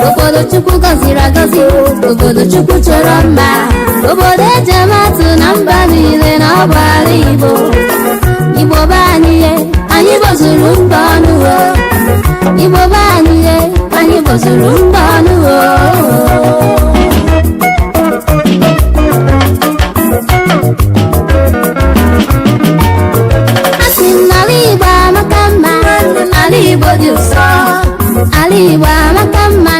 Obodo Chukwu gọziri agọzi, obodo Chukwu chọrọ mma, obodo ejematụ na mba niile na ọbụ ala Igbo. Igbo be anyị, anyị gbozuru mba ọnụ. Igbo be anyị, anyị gbozuru mba ọnụ. Asị m n'ala Igbo amaka mma, ala Igbo dị nsọ. Ala Igbo amaka mma,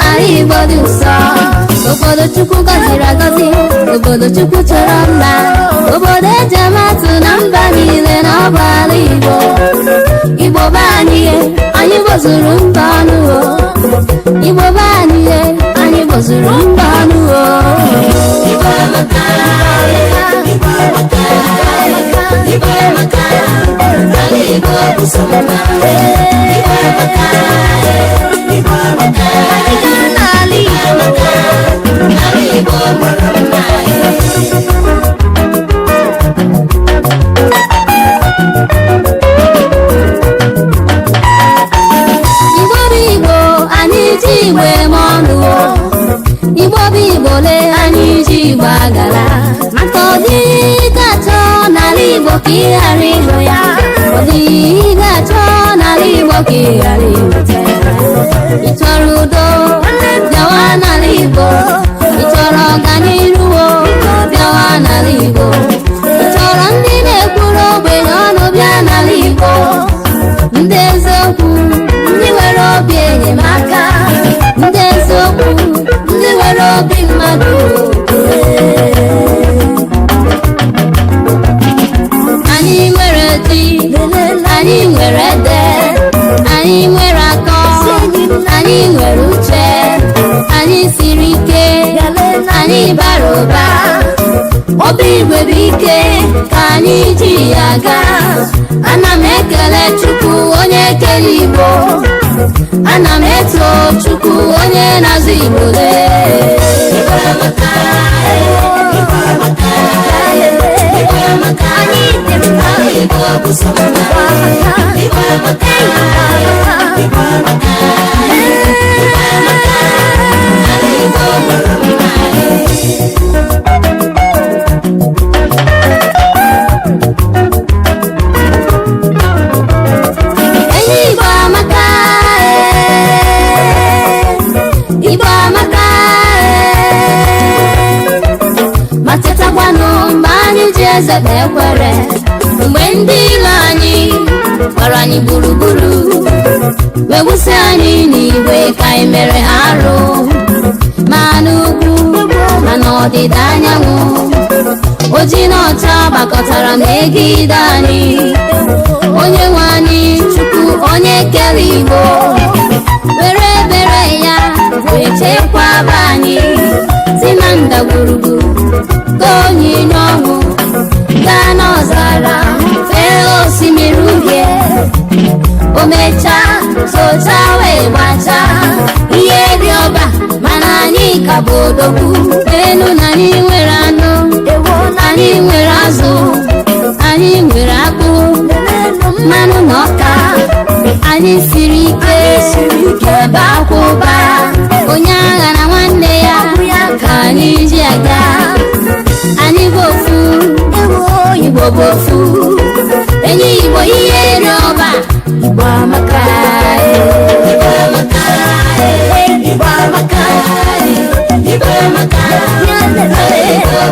ala Igbo dị nsọ. Obodo Chukwu gọziri agọzi, obodo Chukwu chọrọ mma, obodo ejematụ na mba niile na ọbụ ala Igbo. Igbo be anyị, anyị gbozuru mba ọnụ. Igbo be anyị, anyị gbozuru mba ọnụ. Igbo amaka, Igbo amaka, Igbo amaka, ala Igbo bụ sọ mma. Igbo amaka, Igbo amaka, ala Igbo mara mma. Igbo bụ Igbo, anyị ji Igbo eme ọnụ. Igbo bụ Igbo le, anyị ji Igbo agala. Maka ọ dịghị ga-achọ n'ala Igbo ka ị ghara ịhụ ya. Ọ dịghị ga-achọ n'ala Igbo ka ị ghara ịhụta ya. Ị chọrọ udo, bịawa n'ala Igbo. Ị chọrọ ọganiru, bịawa n'ala Igbo. Ị chọrọ ndị na-ekwuru ogbenye ọnụ, bịa n'ala Igbo. Ndị eziokwu, ndị nwere obi enyemaka, ndị eziokwu, ndị nwere obi mmadụ. Anyị nwere ji, anyị nwere ede, anyị nwere akọ, anyị nwere uche, anyị siri ike, anyị bara ụba. Obi Igwe bụ ike ka anyị ji ya gaa. Ana m ekele Chukwu onye kere Igbo, ana m eto Chukwu onye na-azụ Igbo lee. Igbo amaka, Igbo amaka, Igbo amaka, anyị dị mma. Igbo bụ sọ mma. Igbo amaka, Igbo amaka, Igbo amaka, ala Igbo mara mma. Igbo amaka, Igbo amaka. Ma chetakwanụ mgbe anyị ji eze kpee ekwere, mgbe ndị ilo anyị gbara anyị gburugburu, wee wusi anyị n'igwe ka anyị mere arụ. Ma n'ugwu ma n'ọdịda anyanwụ, oji na ọcha gbakọtara megide anyị. Onye nwe anyị Chukwu onye kere Igbo, were ebere ya wee chekwaba anyị. Si na ndagwurugwu ka onyinye ọṅụ, gaa n'ọzara fee osimiri uhie. O mechaa socha wee gbachaa ihe dị ọba, mana anyị ka bụ odogwu. Elu na anyị nwere anụ, anyị nwere azụ, anyị nwere akpụ, mmanụ na ọka. Anyị siri ike, ebe akwa ụba. Onye agha na nwanne ya ka anyị ji aga. Anyị bụ ofu, Igbo bụ ofu. Enyi Igbo ihe dị ọba. Igbo amaka, Igbo amaka, Igbo amaka, Igbo amaka, Igbo amaka.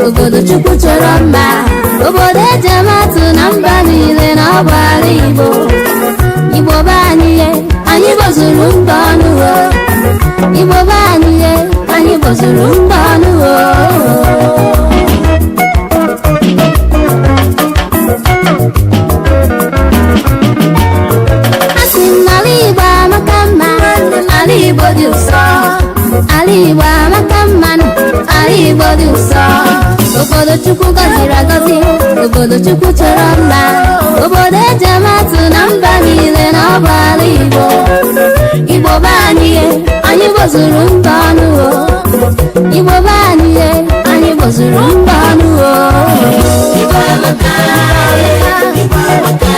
obodo Chukwu chọrọ mma, obodo ejematụ na mba niile na ọbụ ala Igbo. Igbo be anyị anyị bozuru mba ọnụ o. Igbo be anyị anyị bozuru mba ọnụ o. Asị m n'ala Igbo amaka mma, ala Igbo dị nsọ, ala Igbo amaka mma, ala Igbo dị nsọ. Obodo Chukwu gọziri agọzi, obodo Chukwu chọrọ mma, obodo ejematụ na mba niile na ọbụ ala Igbo. Igbo be anyị anyị bozuru mba ọnụ o. Igbo be anyị anyị bozuru mba ọnụ o. Igbo amaka, Igbo amaka,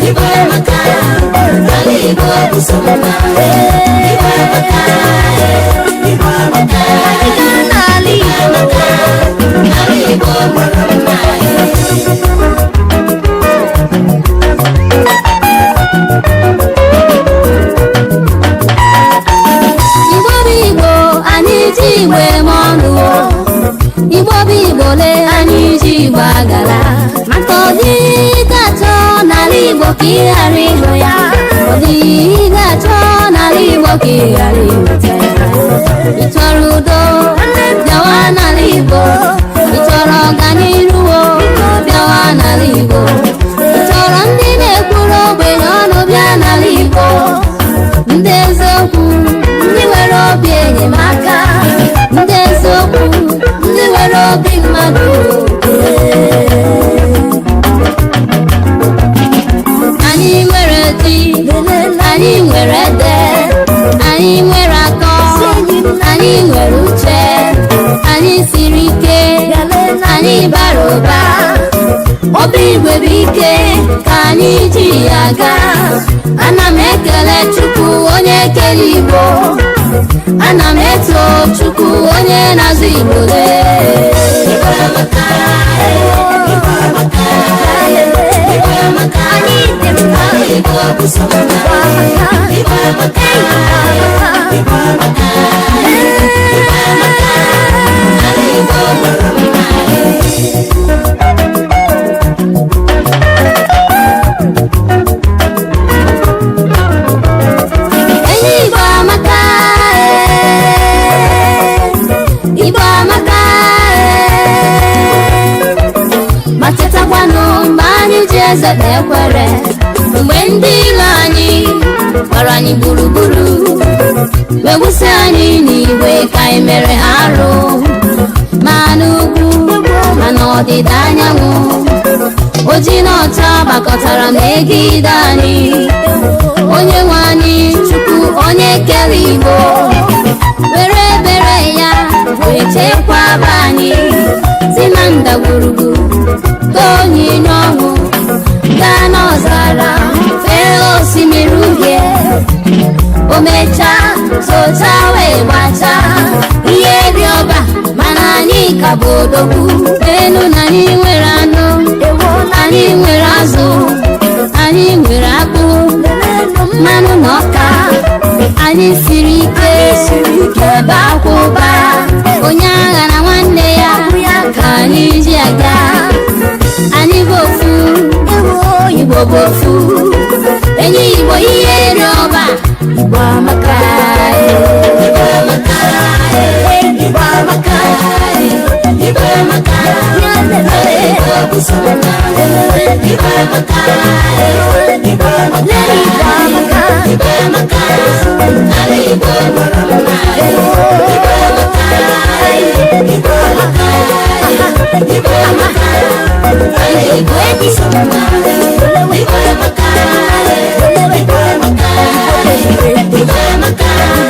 Igbo amaka, ala Igbo bụ sọ mma. Igbo amaka, Igbo amaka, ala Igbo mara mma. Igbo bụ Igbo anyị ji Igbo eme ọnụ o. Igbo bụ Igbo le anyị ji Igbo agara, maka ọ dịghị ga-achọ n'ala Igbo ka ị ghara ịhụ ya. Ọ dịghị ga-achọ n'ala Igbo ka ị ghara ịhụta ya. Ị chọrọ udo bịawa n'ala Igbo, ị chọrọ ọganiru bịawa n'ala Igbo, ị chọrọ ndị na-ekwuru ogbenye ọnụ bịa n'ala Igbo, ndị eziokwu, ndị nwere obi enyemaka, ndị eziokwu, ndị nwere obi mmadụ. Anyị nwere ji, anyị nwere ede, anyị nwere akọ, anyị nwere uche, anyị siri ike, anyị bara ụba. Obi Igbo bụ ike ka anyị ji ya gaa. Ana m ekele Chukwu onye kere Igbo, ana m eto Chukwu onye na-azụ Igbo lee. Igbo amaka, Igbo amaka, Igbo amaka. eze na-ekwere mgbe ndị ilo anyị gbara anyị gburugburu wewusi anyị n'igwe ka anyị mere arụ ma n'ugwu ma n'ọdịda anyanwụ oji na ọcha gbakọtara megide anyị onye nwe anyị Chukwu onye kere Igbo were ebere ya wee chekwaba anyị si na ndagwurugwu ka onyinye ọnwụ gaa n'ọzara fee osimiri uhie o mechaa socha wee gbachaa ihe dị ọba mana anyị ka bụ odogwu elu na anyị nwere anụ anyị nwere azụ anyị nwere akpụ mmanụ na ọka anyị siri ike ebe akwa ụba onye agha na nwanne ya ka anyị ji aga anyị bụ ofu Igbo bụ ofu enyi Igbo ihe dị ọba Igbo amaka Igbo amaka Igbo amaka Igbo amaka Igbo bụ sọmana Igbo amaka Igbo amaka Igbo amaka ala Igbo mara mma Igbo amaka Igbo amaka Igbo amaka ala Igbo bụ sọmana Igbo amaka Igbo amaka Igbo amaka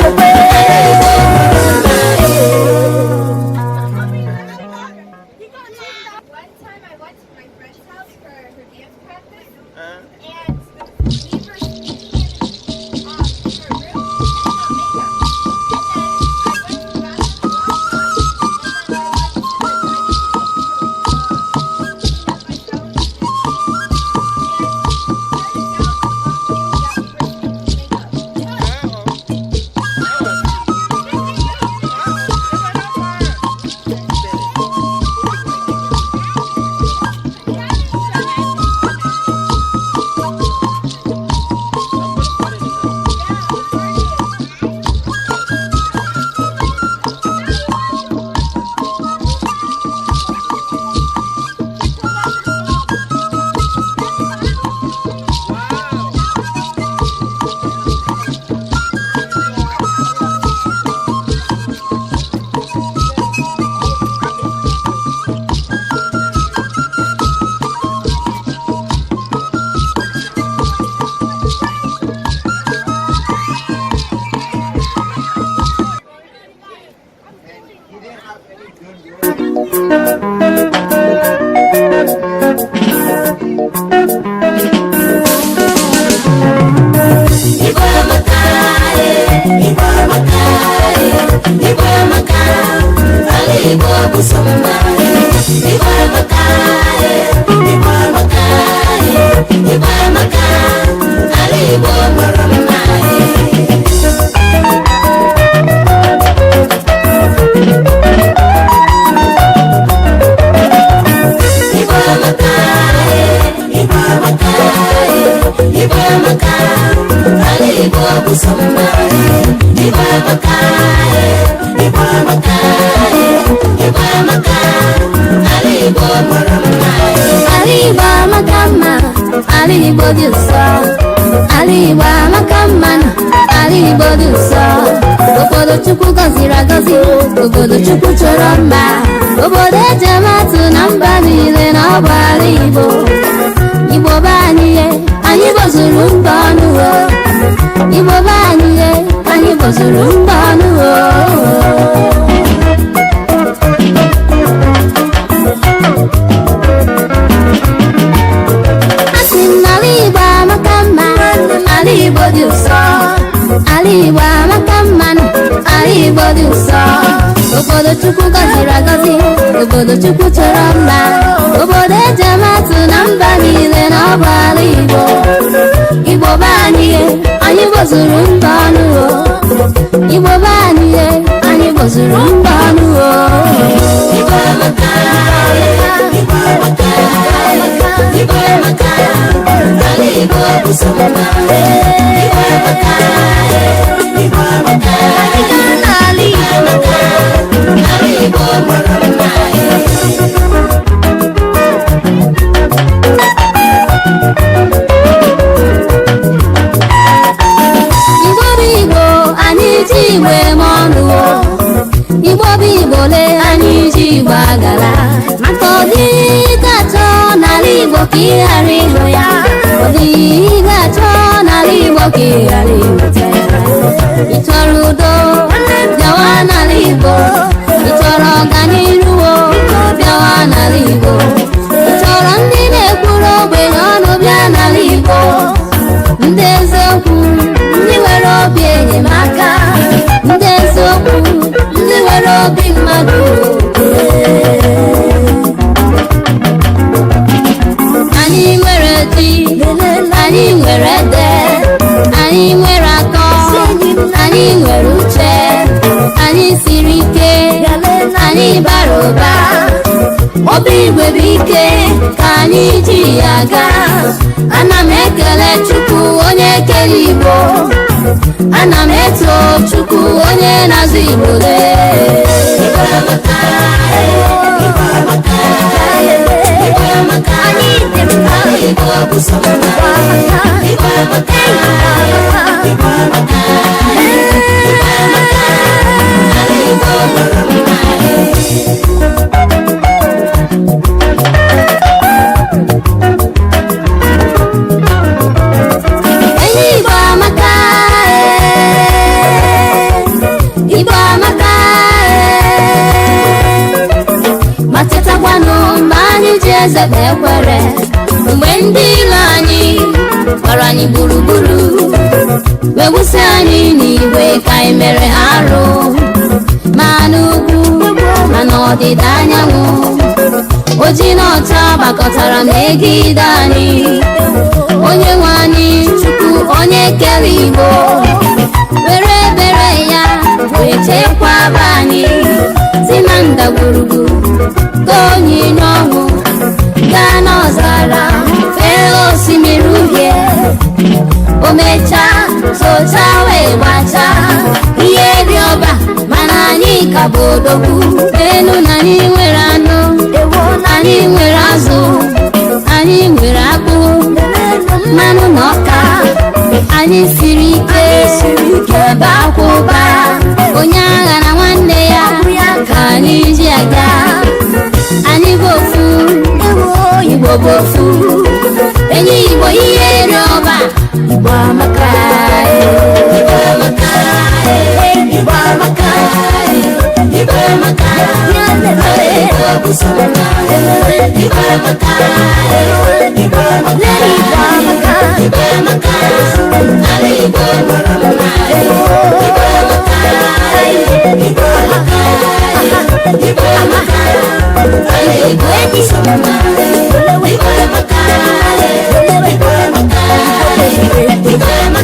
obodo Chukwu gọziri agọzi obodo Chukwu chọrọ mma obodo ejematụ na mba niile na ọ bụ ala Igbo Igbo be anyị gbozuru mba ọnụ Igbo be anyị gbozuru mba ọnụ asị m n'ala Igbo amaka mma ala Igbo dị ụsọ ala Igbo amaka mma ala Igbo dị ụsọ obodo Chukwu gọziri agọzi obodo Chukwu chọrọ mma obodo ejematụ na mba niile na ọ bụ ala Igbo Igbo be anyị gbozuru mba ọnụ Igbo be anyị gbozuru mba ọnụ Igbo amaka Igbo amaka Igbo amaka ala Igbo bụ sọ mma Igbo amaka Igbo amaka ala Igbo mara mma Igbo ka ị ghara ịhụ ya, ọ dịghị ihe ị ga-achọ n'ala Igbo ka ị ghara ịnweta ya. Ị chọrọ udo, bịawa n'ala Igbo. Ị chọrọ ọganihu, bịawa n'ala Igbo. Ị chọrọ ndị na-ekwuru ogbenye ọnụ, bịa n'ala Igbo. Ndị eziokwu, ndị nwere obi enyemaka, ndị eziokwu, ndị nwere obi mmadụ. Anyị nwere ji, anyị nwere ede, anyị nwere atọ, anyị nwere uche, anyị siri ike, anyị bara ụba. Obi Igwe bụ ike ka anyị ji ya gaa. Ana m ekele Chukwu onye kere Igbo, ana m eto Chukwu onye na-azụ Igbo lee. Anyị dị mma, Igbo bụ sọ mma. Eze bụ ekwere mgbe ndị ilo anyị gbara anyị gburugburu, wee wusi anyị n'igwe ka anyị mere arụ. Ma n'ugwu ma n'ọdịda anyanwụ, ojii na ọcha gbakọtara megide anyị. Onye nwe anyị Chukwu onye kere Igbo, were ebere ya wee chekwaba anyị si na ndagwurugwu ka onyinye ọnwụ, gaa n'ọzara fee osimiri uhie. O mechaa socha wee gbachaa ihe dị ọba, mana anyị ka bụ odogwu. Elu na anyị nwere anụ, anyị nwere azụ, anyị nwere akpụ, mmanụ na ọka. Anyị siri ike ebe akwụba, onye agha na nwanne ya ka anyị ji aga. Anyị bụ ofu, Igbo bụ ofu, enyi Igbo ihe dị ọba. Igbo amaka, Igbo amaka, Igbo amaka, Igbo amaka. Igbo bụ sọ mma. Igbo amaka, Igbo amaka, Igbo amaka, Igbo amaka. Ala Igbo mara mma. Igbo amaka, Igbo amaka, Igbo amaka. Ala Igbo bụ sọ mma. Igbo amaka, Igbo amaka, Igbo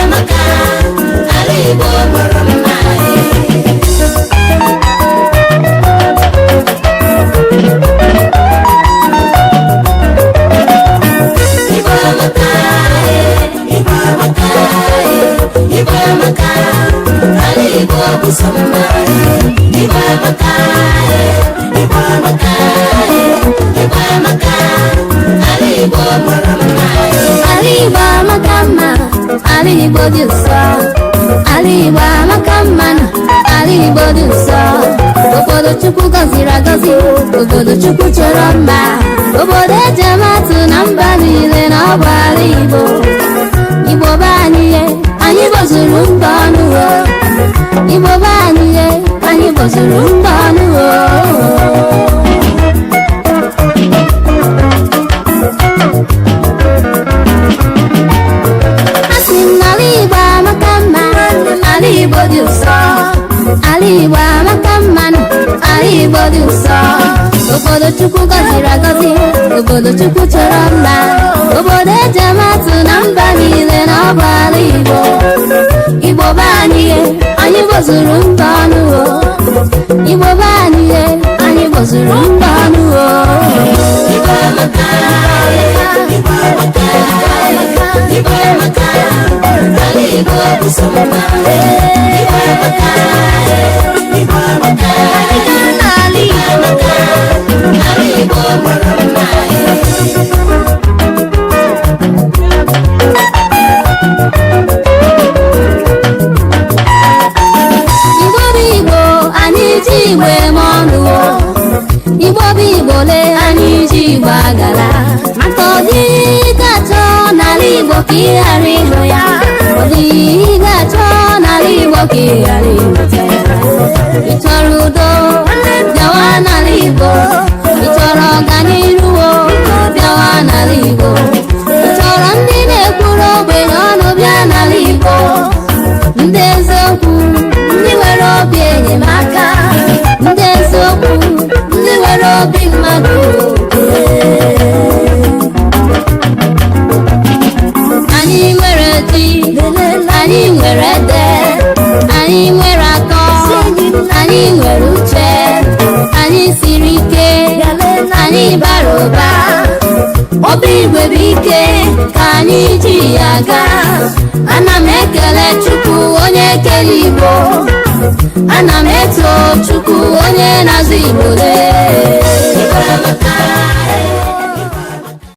amaka. Ibamaka, Igbo dị nsọ, ala Igbo amaka mma, ala Igbo dị nsọ. Obodo Chukwu gọziri agọzi, obodo Chukwu chọrọ mma, obodo eji amatụ na mba niile na ọ bụ ala Igbo. Igbo be anyị, anyị bozuru mba ọnụ o. Igbo be anyị, anyị bozuru mba ọnụ o. Asị m n'ala Igbo amaka mma, ala Igbo dị nsọ, ala Igbo amaka mma, ala Igbo dị nsọ. Obodo Chukwu gọziri agọzi, obodo Chukwu chọrọ mma, obodo eji amatụ na mba niile na ọ bụ ala Igbo. Igbo be anyị, anyị bozuru mba ọnụ o. Igbo be anyị, anyị bozuru mba ọnụ o. Igbo amaka, Igbo amaka, Igbo amaka, ala Igbo bụ sọ mma. Igbo amaka, Igbo amaka, ala Igbo amaka, ala Igbo mara mma. Igbo bụ Igbo, anyị ji Igbo eme ọnụ o. Igbo bụ Igbo le, anyị ji Igbo agala. Maka ọ dịghị ga-achọ n'ala Igbo ka ị ghara ịhụ ya, ọ dịghị ga-achọ n'ala Igbo ka ị ghara ịhụta ya. Ị chọrọ udo, bịawa n'ala Igbo. Ị chọrọ ọganiru, bịawa n'ala Igbo. Ị chọrọ ndị na-ekwuru ogbenye ọnụ, bịa n'ala Igbo. Ndị eziokwu, ndị nwere obi enyemaka, ndị eziokwu, ndị nwere obi mmadụ. Anyị nwere ji, anyị nwere ede, anyị nwere akọ, anyị nwere uche, anyị siri ike, anyị bara ụba. Obi Igbo bụ ike ka anyị ji ya gaa. Ana m ekele Chukwu onye kere Igbo, ana m eto Chukwu onye na-azụ Igbo lee. Igbo amaka.